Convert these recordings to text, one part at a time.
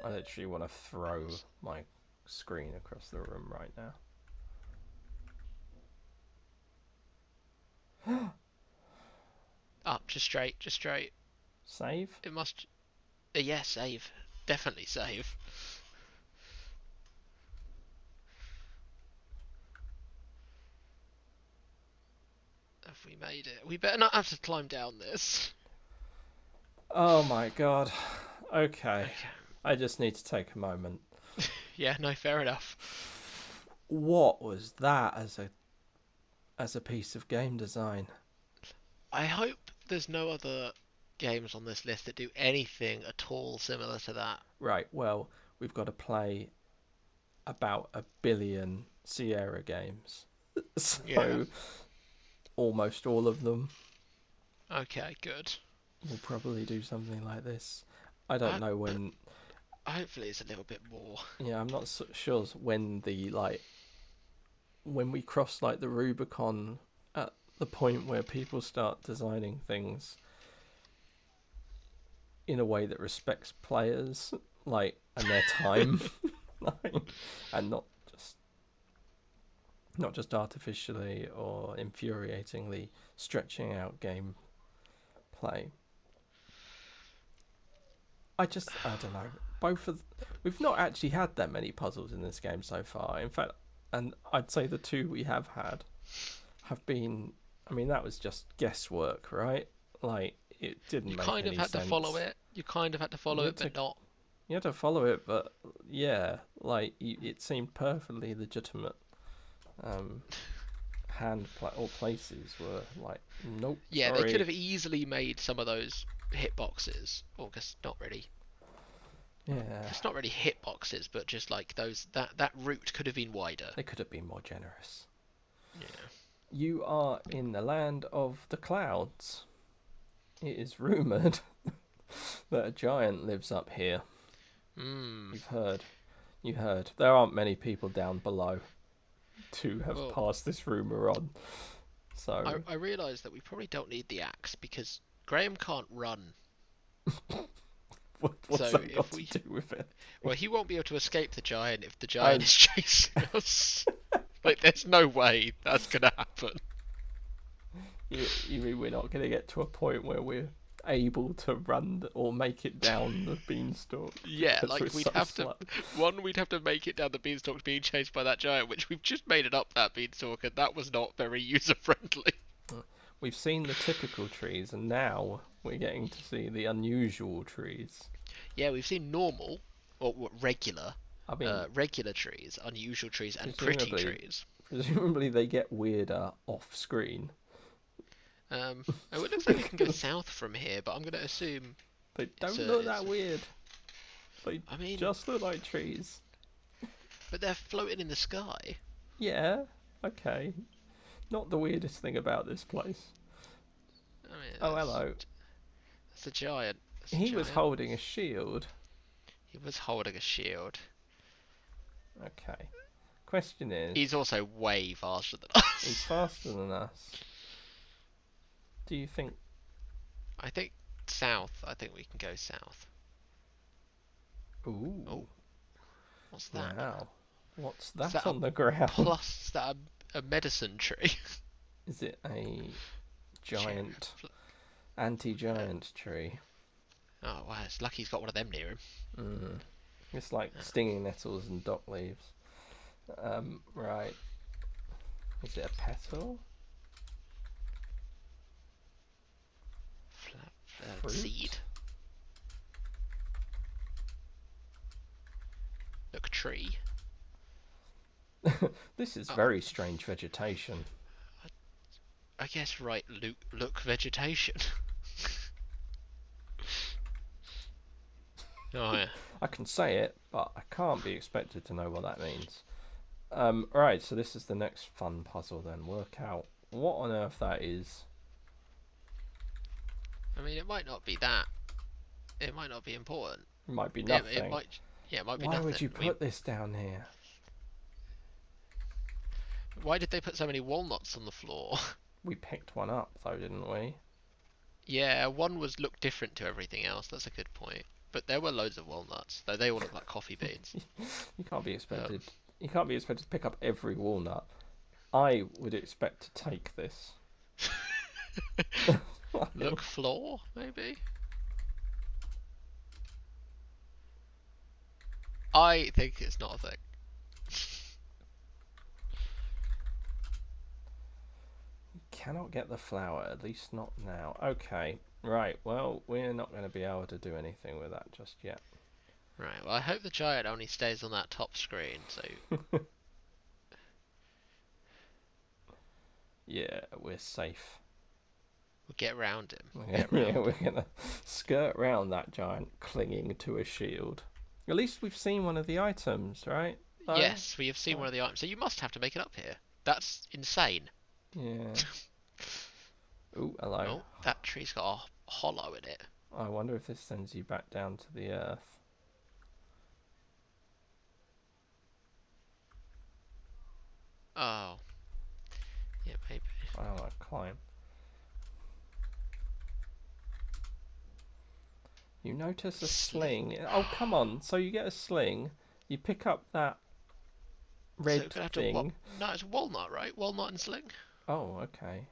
I literally want to throw my screen across the room right now. Up, just straight, just straight. Save? It must. Yeah, save. Definitely save. Have we made it? We better not have to climb down this. Oh my god. Okay. Okay. I just need to take a moment. Yeah, no, fair enough. What was that as a piece of game design? I hope there's no other games on this list that do anything at all similar to that. Right, well, we've got to play about 1 billion Sierra games. Yeah. So almost all of them Okay, good. will probably do something like this. I don't I, know when. hopefully it's a little bit more. Yeah, I'm not sure when when we cross like the Rubicon at the point where people start designing things in a way that respects players, like, and their time, and not just artificially or infuriatingly stretching out game play. I don't know. We've not actually had that many puzzles in this game so far. In fact, and I'd say the two we have had have been. I mean, that was just guesswork, right? Like, it You didn't make kind of any had to follow sense. it. You kind of had to follow You it, had to but not. you had to follow it, but yeah, like it seemed perfectly legitimate. Um, or places were like, nope, Yeah, they could sorry. have easily made some of those hitboxes, or just not really. Yeah, It's not really hitboxes, but just like those that route could have been wider. they could have been more generous. Yeah. You are in the land of the clouds. It is rumoured that a giant lives up here. Hmm. You've heard. You heard. There aren't many people down below to have Well, passed this rumour on. I So, I realised that we probably don't need the axe because Graham can't run. what's So that got if to we, do with it? well, he won't be able to escape the giant if the giant Oh, is chasing us. Like, there's no way that's gonna happen. you mean we're not going to get to a point where we're able to run or make it down the beanstalk Yeah, because we're like so slow? we'd have to make it down the beanstalk being chased by that giant, which we've just made it up that beanstalk, and that was not very user friendly. We've seen the typical trees, and now we're getting to see the unusual trees. Yeah, we've seen normal or what, regular, I mean, regular trees, unusual trees, and pretty presumably, trees. presumably they get weirder off screen. Um, oh, it looks like we can go south from here, but I'm gonna assume They it's don't a, look it's. that weird. They I mean, just look like trees. but they're floating in the sky. Yeah, okay. Not the weirdest thing about this place. I mean, Oh, hello. that's a giant. That's a He was giant. holding a shield. He was holding a shield. Okay. Question is, He's also way faster than he's us. faster than us. Do you think? I think south. I think we can go south. Ooh, Oh, what's that? wow. What's Is that that a on the ground? plus? Is that a medicine tree? Is it a Cherry. giant, anti-giant tree? Oh wow, it's lucky he's got one of them near him. Mm. It's like Uh, stinging nettles and dock leaves. Right. Is it a petal? Fruit? seed. Look, tree. This is Oh, very strange vegetation. I guess right. Look vegetation. Oh yeah. I can say it, but I can't be expected to know what that means. Right, so this is the next fun puzzle then. Work out what on earth that is. I mean, it might not be that. It might not be important. It might be It nothing. might. Yeah, it might be Why would nothing. you put this down here? Why did they put so many walnuts on the floor? We picked one up though, didn't we? Yeah, one was looked different to everything else. That's a good point. But there were loads of walnuts, though they all look like coffee beans. You can't be expected. You can't be expected to pick up every walnut. I would expect to take this. Look floor, maybe? I think it's not a thing. Cannot get the flower, at least not now. Okay, right, well, we're not going to be able to do anything with that just yet. Right, well, I hope the giant only stays on that top screen, so... Yeah, we're safe. We'll get round him. Yeah, we're going to skirt round that giant clinging to a shield. At least we've seen one of the items, right? Yes, we have seen one of the items, so you must have to make it up here. That's insane. Yeah. Ooh, hello. Oh, that tree's got a hollow in it. I wonder if this sends you back down to the earth. Oh. Yeah, maybe. I don't want to climb. You notice a sling. Oh, come on. So you get a sling, you pick up that red thing. No, it's walnut, right? Walnut and sling? Oh, okay.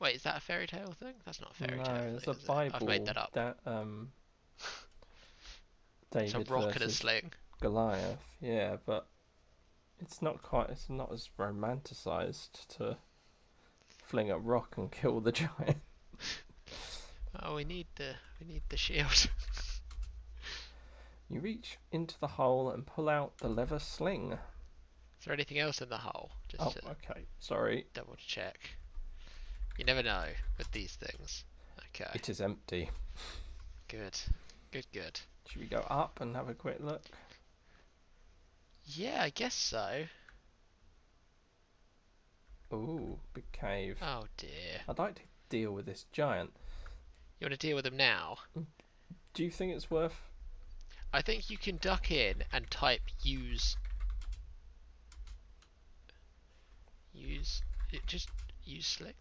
Wait, is that a fairy tale thing? That's not a fairy tale. No, it's a Bible. I've made that up. David it's a rock and a versus sling. Goliath. Yeah, but it's not quite. It's not as romanticized to fling a rock and kill the giant. Oh, we need the shield. You reach into the hole and pull out the leather sling. Is there anything else in the hole? Just okay. Sorry. Double check. You never know with these things. Okay. It is empty. Good. Good. Should we go up and have a quick look? Yeah, I guess so. Ooh, big cave. Oh dear. I'd like to deal with this giant. You want to deal with him now? Do you think it's worth... I think you can duck in and type use sling.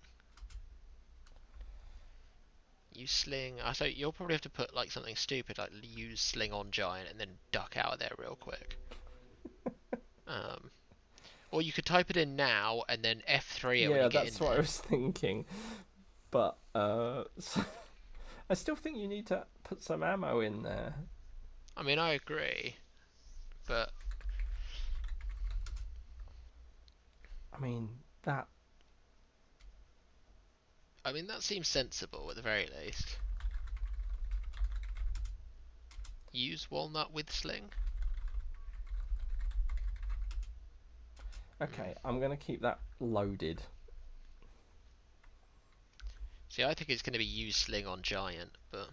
Use sling. So you'll probably have to put like something stupid like use sling on giant and then duck out of there real quick. Or you could type it in now and then F3 it when you get in. Yeah, that's what I was thinking. But I still think you need to put some ammo in there. I mean, I agree, but I mean that seems sensible at the very least. Use walnut with sling. Okay, I'm gonna keep that loaded. See, I think it's going to be use sling on giant, but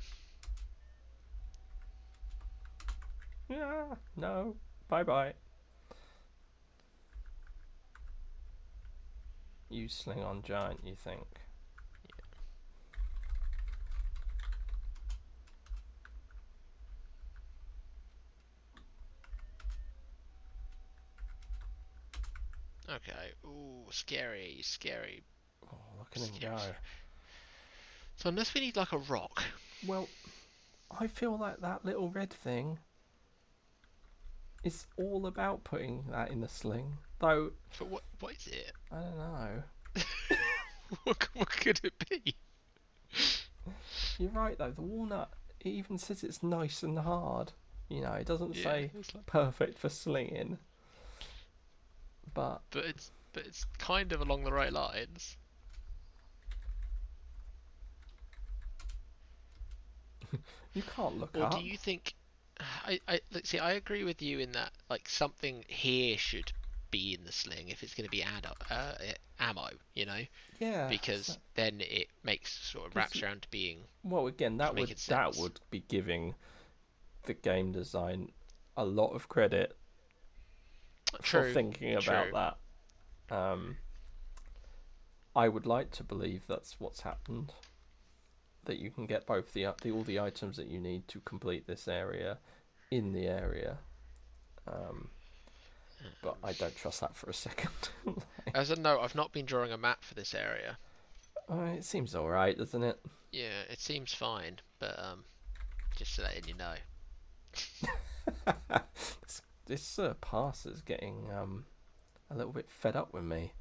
yeah, no, bye. Use sling on giant, you think? yeah. Okay. Ooh, scary. Oh, look at him go. So unless we need like a rock. Well, I feel like that little red thing is all about putting that in the sling. Though. But what is it? I don't know. what could it be? You're right though. The walnut. It even says it's nice and hard. You know, it doesn't say like... perfect for slinging. But it's kind of along the right lines. You can't look up. Or do you think... I agree with you in that like something here should be in the sling if it's going to be ammo, you know? Yeah. Because then it wraps around to being... Well, again, that would be giving the game design a lot of credit for thinking about that. I would like to believe that's what's happened. That you can get both all the items that you need to complete this area in the area. But I don't trust that for a second. As a note, I've not been drawing a map for this area. It seems alright, doesn't it? Yeah, it seems fine, but Just letting you know. This passer's getting a little bit fed up with me.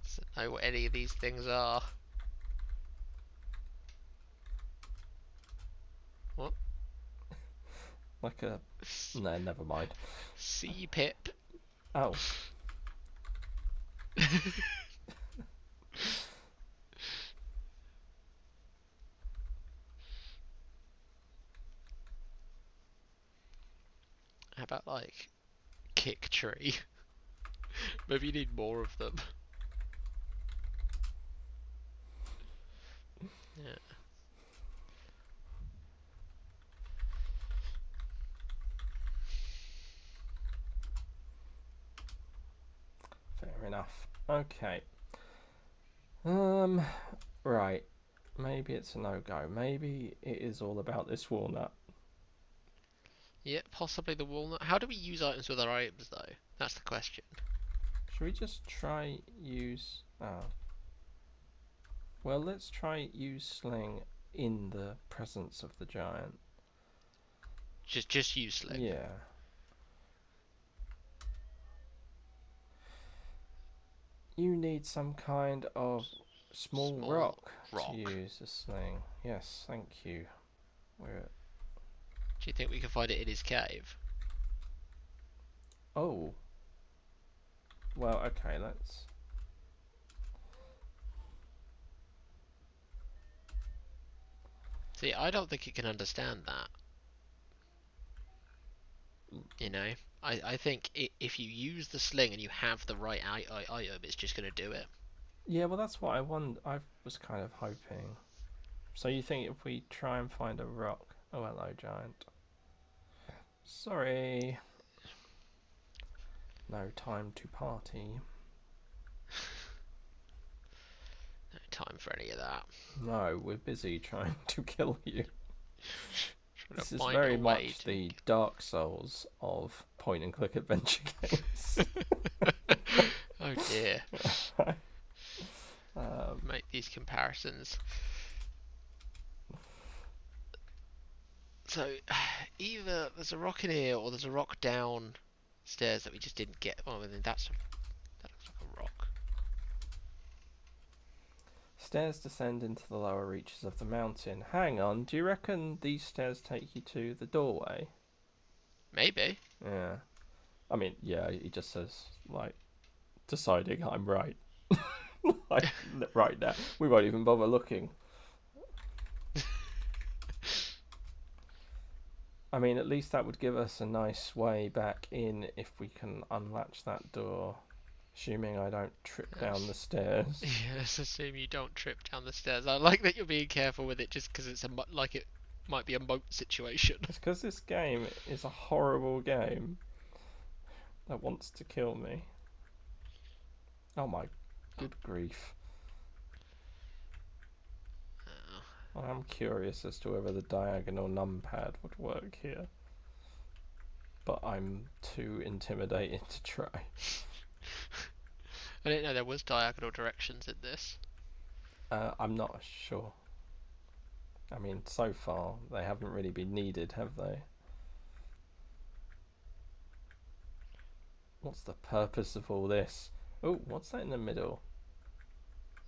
Doesn't know what any of these things are. What? Like a... No, never mind. Sea pip. Oh. How about like kick tree? Maybe you need more of them. Yeah. Fair enough. Okay. Right. Maybe it's a no-go. Maybe it is all about this walnut. Yeah, possibly the walnut. How do we use items with our items though? That's the question. Should we just try use... Oh. Well, let's try use sling in the presence of the giant. Just use sling. Yeah. You need some kind of small rock to use a sling. Yes, thank you. Where? Do you think we can find it in his cave? Oh. Well, okay, let's... See, I don't think it can understand that. You know? I think if you use the sling and you have the right item, it's just going to do it. Yeah, well, that's what I was kind of hoping. So you think if we try and find a rock... Oh, hello, giant. Sorry. No time to party. No time for any of that. No, we're busy trying to kill you. This is find very a way much the Dark Souls of point-and-click adventure games. Oh dear. Make these comparisons. So, either there's a rock in here or there's a rock downstairs that we just didn't get. Well, I mean, that looks like a rock. Stairs descend into the lower reaches of the mountain. Hang on, do you reckon these stairs take you to the doorway? Maybe. Yeah. I mean, yeah, he just says, like, deciding I'm right. Like, right now. We won't even bother looking. I mean, at least that would give us a nice way back in if we can unlatch that door. Assuming I don't trip down the stairs. Yes, assume you don't trip down the stairs. I like that you're being careful with it just because it's like it might be a moat situation. It's because this game is a horrible game that wants to kill me. Oh my good grief. I'm curious as to whether the diagonal numpad would work here. But I'm too intimidated to try. I didn't know there was diagonal directions in this. I'm not sure. I mean, so far they haven't really been needed, have they? What's the purpose of all this? Oh, what's that in the middle?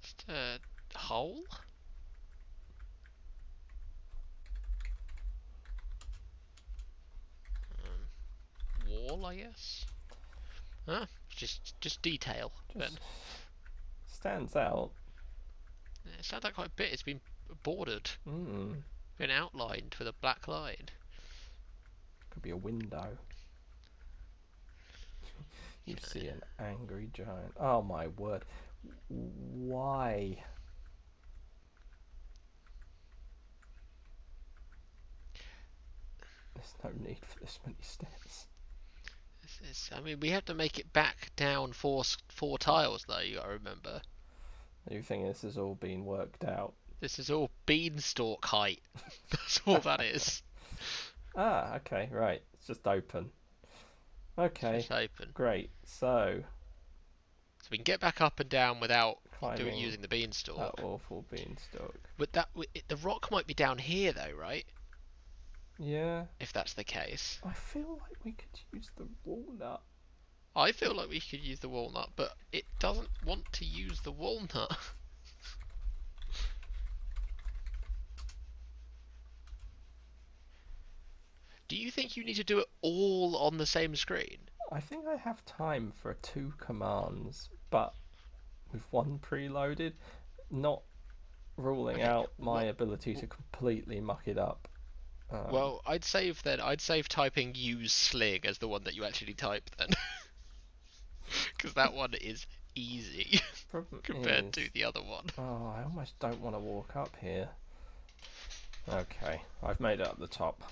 Just a hole? Wall, I guess. Huh? Just detail. Then stands out. it sounds like quite a bit. It's been bordered, Been outlined with a black line. Could be a window. You see an angry giant. Oh my word! Why? There's no need for this many stairs. I mean, we have to make it back down four tiles, though. You gotta remember. Are you thinking this has all been worked out? This is all beanstalk height. That's all that is. Ah, okay, right. It's just open. Okay. It's just open. Great. So we can get back up and down without climbing using the that beanstalk. awful beanstalk. But the rock might be down here though, right? Yeah. If that's the case. I feel like we could use the walnut. I feel like we could use the walnut, but it doesn't want to use the walnut. Do you think you need to do it all on the same screen? I think I have time for 2 commands, but with 1 preloaded, not ruling out my ability to completely muck it up. Well, I'd save then. I'd save typing use sling as the one that you actually type then. Because that one is easy compared to the other one. Oh, I almost don't want to walk up here. Okay, I've made it up the top.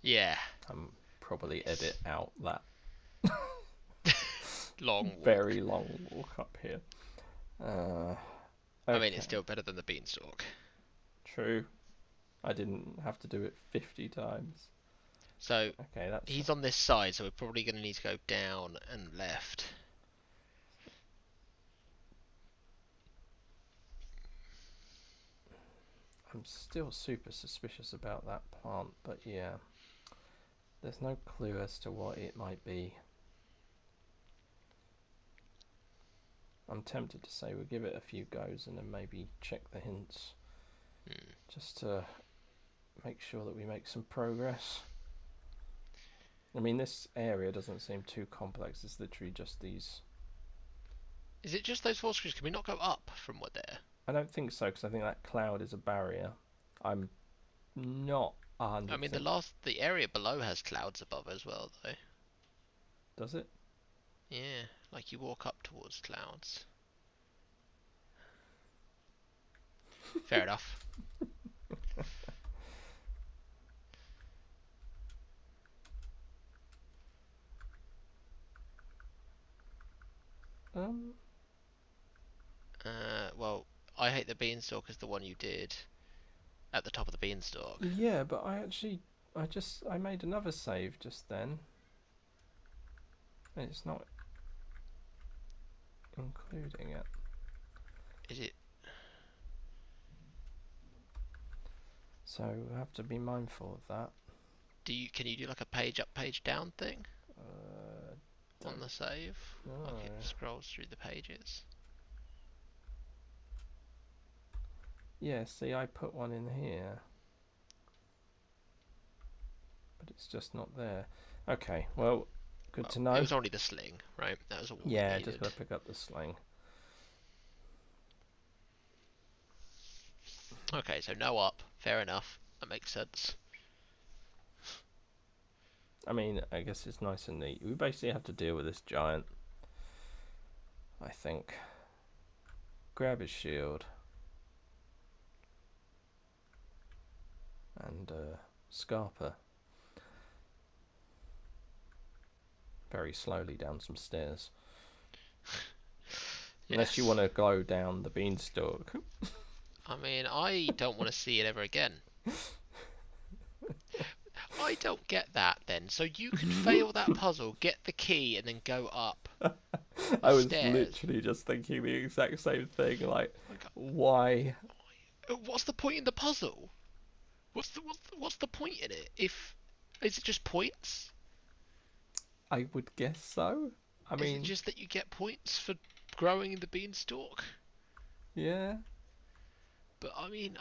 Yeah. Probably edit out that very long walk up here. Okay. I mean, it's still better than the beanstalk. True. I didn't have to do it 50 times. So, okay, he's on this side, so we're probably going to need to go down and left. I'm still super suspicious about that plant, but yeah. There's no clue as to what it might be. I'm tempted to say we'll give it a few goes and then maybe check the hints. Just to make sure that we make some progress. I mean, this area doesn't seem too complex. It's literally just these. Is it just those 4 screens? Can we not go up from what there? I don't think so, because I think that cloud is a barrier. I'm not 100%. I mean, the area below has clouds above as well, though. Does it? Yeah, like you walk up towards clouds. Fair enough. Well, I hate the beanstalk is the one you did at the top of the beanstalk. Yeah, but I made another save just then. And it's not including it. Is it? So we have to be mindful of that. Can you do like a page up, page down thing? On the save? No. Like it scrolls through the pages. Yeah, see, I put one in here. But it's just not there. Okay, well, good to know. It was only the sling, right? That was all we needed. Just gotta pick up the sling. Okay, so no up. Fair enough. That makes sense. I mean, I guess it's nice and neat. We basically have to deal with this giant. I think. Grab his shield. And Scarper. Very slowly down some stairs. Unless you want to go down the beanstalk. I mean, I don't want to see it ever again. I don't get that then. So you can fail that puzzle, get the key, and then go up. I was literally just thinking the exact same thing. Like, why? What's the point in the puzzle? What's the point in it? Is it just points? I would guess so. I mean, is it just that you get points for growing the beanstalk? Yeah. But I mean,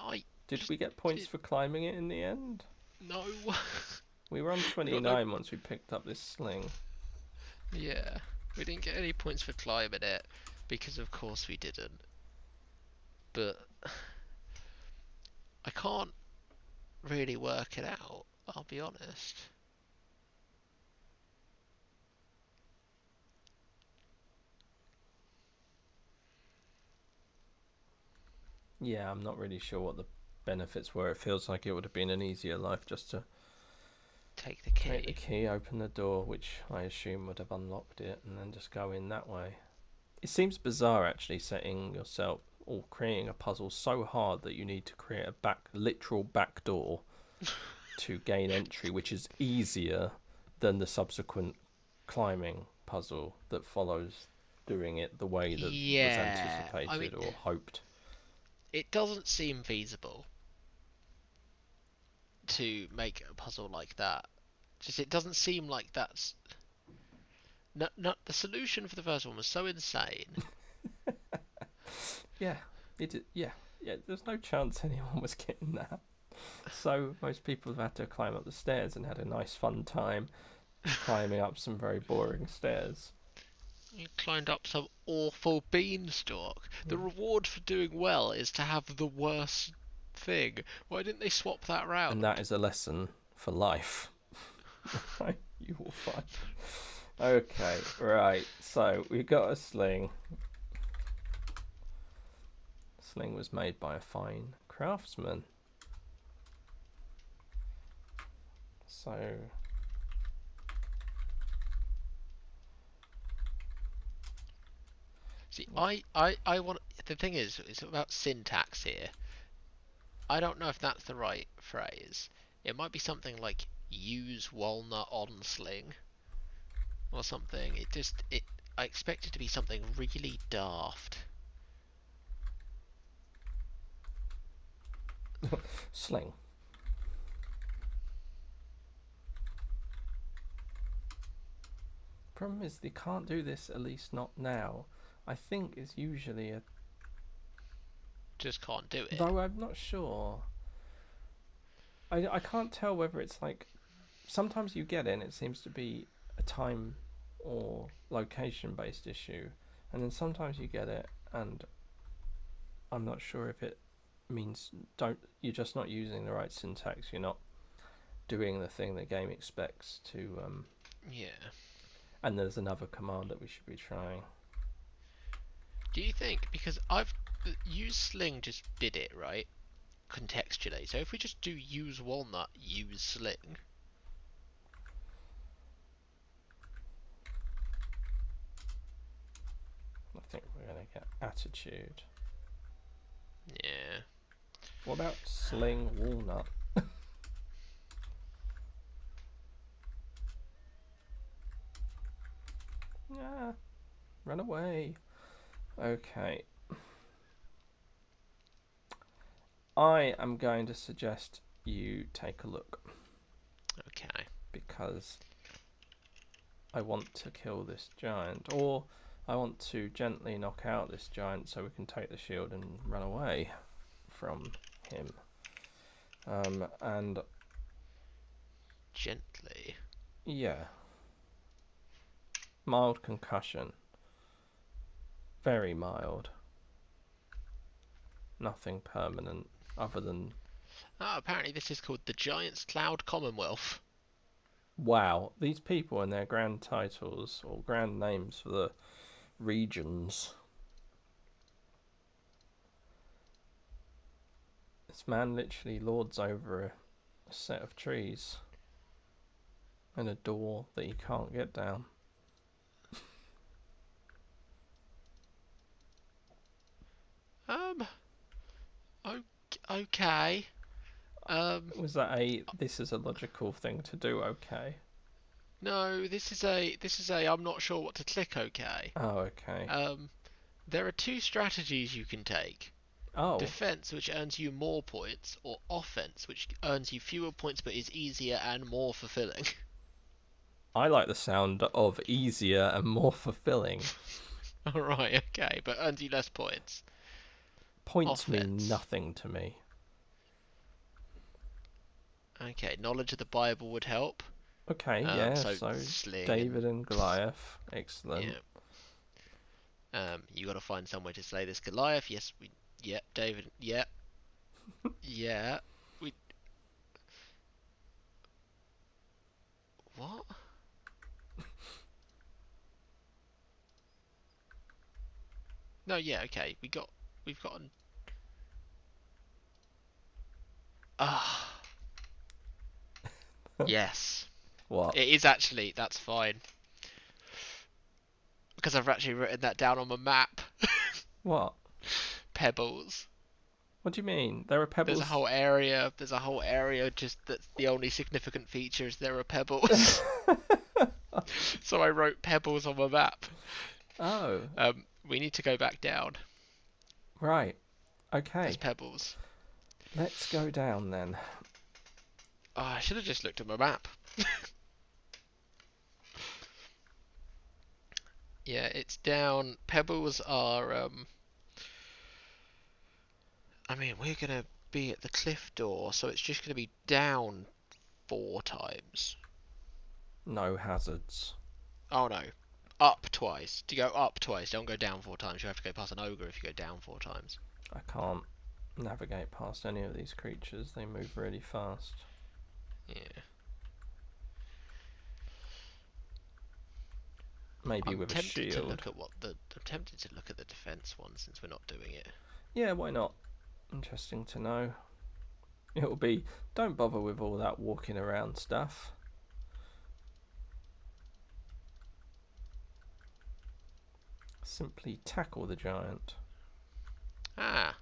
did we get points for climbing it in the end? No. We were on 29 once we picked up this sling. Yeah, we didn't get any points for climbing it because, of course, we didn't. But I can't really work it out. I'll be honest. Yeah, I'm not really sure what the benefits were. It feels like it would have been an easier life just to take the key, open the door, which I assume would have unlocked it, and then just go in that way. It seems bizarre actually setting yourself or creating a puzzle so hard that you need to create a literal back door to gain entry, which is easier than the subsequent climbing puzzle that follows doing it the way that was Yeah, I mean, anticipated or hoped. it doesn't seem feasible to make a puzzle like that. Just it doesn't seem like that's no, the solution for the first one was so insane. Yeah, yeah. There's no chance anyone was getting that. So most people have had to climb up the stairs and had a nice fun time climbing up some very boring stairs. You climbed up some awful beanstalk. The reward for doing well is to have the worst thing. Why didn't they swap that round? And that is a lesson for life. You will find. Okay, right. So we got a sling. Sling was made by a fine craftsman. So see, I want. The thing is, it's about syntax here. I don't know if that's the right phrase. It might be something like use walnut on sling or something. I expect it to be something really daft. sling. Problem is they can't do this, at least not now. I think it's usually a... Just can't do it. Though I'm not sure. I can't tell whether it's like... Sometimes you get it and it seems to be a time or location based issue. And then sometimes you get it and I'm not sure if it means you're just not using the right syntax. You're not doing the thing the game expects to... Yeah. And there's another command that we should be trying. Do you think, because I've use sling just did it right contextually, so if we just do use walnut, use sling, I think we're gonna get attitude. yeah. What about sling walnut? Yeah, run away. Okay. I am going to suggest you take a look. Okay. Because I want to kill this giant, or I want to gently knock out this giant so we can take the shield and run away from him. And gently. Yeah. Mild concussion. Very mild. Nothing permanent other than... Oh, apparently this is called the Giant's Cloud Commonwealth. Wow, these people and their grand titles, or grand names for the regions. This man literally lords over a set of trees. And a door that you can't get down. Okay. Was that this is a logical thing to do, okay? No, this is a I'm not sure what to click, okay. Oh, okay. There are two strategies you can take. Oh. Defense, which earns you more points, or offense, which earns you fewer points but is easier and more fulfilling. I like the sound of easier and more fulfilling. Alright, okay, but earns you less points. Points mean nothing to me. Okay, knowledge of the Bible would help. Okay, yeah, so David and Goliath. Excellent. Yeah. You gotta find some way to slay this Goliath. Yes, David, yeah. Yeah. What? No, yeah, okay. We've gotten... Ah. Yes. What? It is actually, that's fine. Because I've actually written that down on my map. What? Pebbles. What do you mean? There are pebbles? There's a whole area just that's the only significant feature is there are pebbles. So I wrote pebbles on my map. Oh, We need to go back down. right. There's Okay. pebbles. Let's go down then. Oh, I should have just looked at my map. Yeah, it's down. Pebbles are. I mean, we're gonna be at the cliff door, so it's just gonna be down 4 times. No hazards. Oh no, up twice. To go up twice, don't go down 4 times. You have to go past an ogre if you go down 4 times. I can't navigate past any of these creatures. They move really fast. Yeah. Maybe I'm with a tempted to shield. look at I'm tempted to look at the defense one since we're not doing it. Yeah, why not? Interesting to know. It'll be, don't bother with all that walking around stuff. Simply tackle the giant. Ah.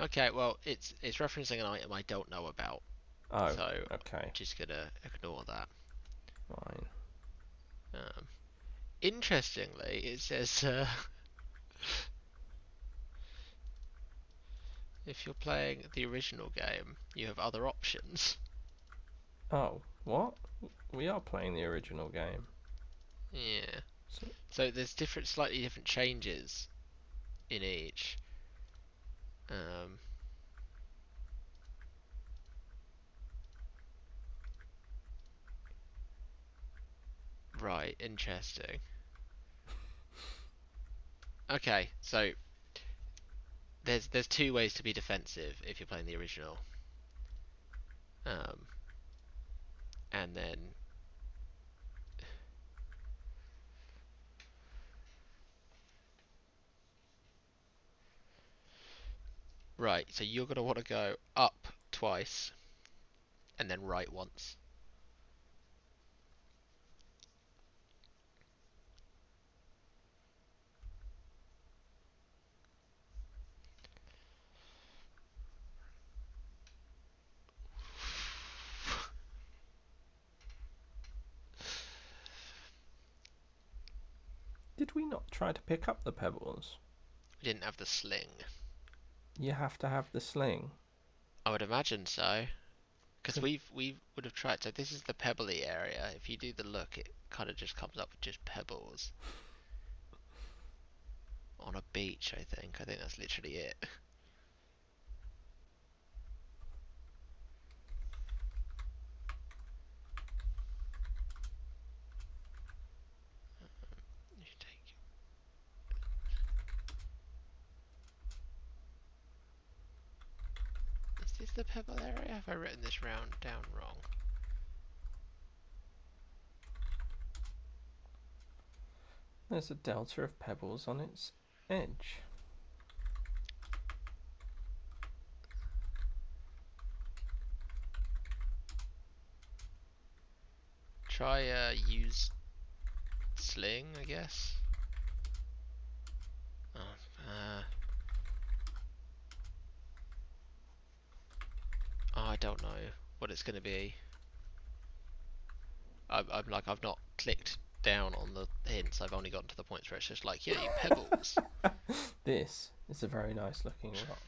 Okay. Well, it's referencing an item I don't know about, Oh, so okay. I'm just gonna ignore that. Fine. Interestingly, it says if you're playing the original game, you have other options. Oh, what? We are playing the original game. Yeah. So, So there's slightly different changes in each. Right, interesting. Okay, so there's 2 ways to be defensive if you're playing the original. And then right, so you're gonna want to go up twice and then right once. did we not try to pick up the pebbles? We didn't have the sling. You have to have the sling. I would imagine so, because we would have tried. So this is the pebbly area. If you do the look, it kind of just comes up with just pebbles on a beach. I think that's literally it. You take. Is this the pebble area? Have I written this round down wrong? There's a delta of pebbles on its edge. Try use sling, I guess. Oh, I don't know what it's going to be. I'm like, I've not clicked down on the hints. I've only gotten to the points where it's just like, yeah, you pebbles. This is a very nice looking rock.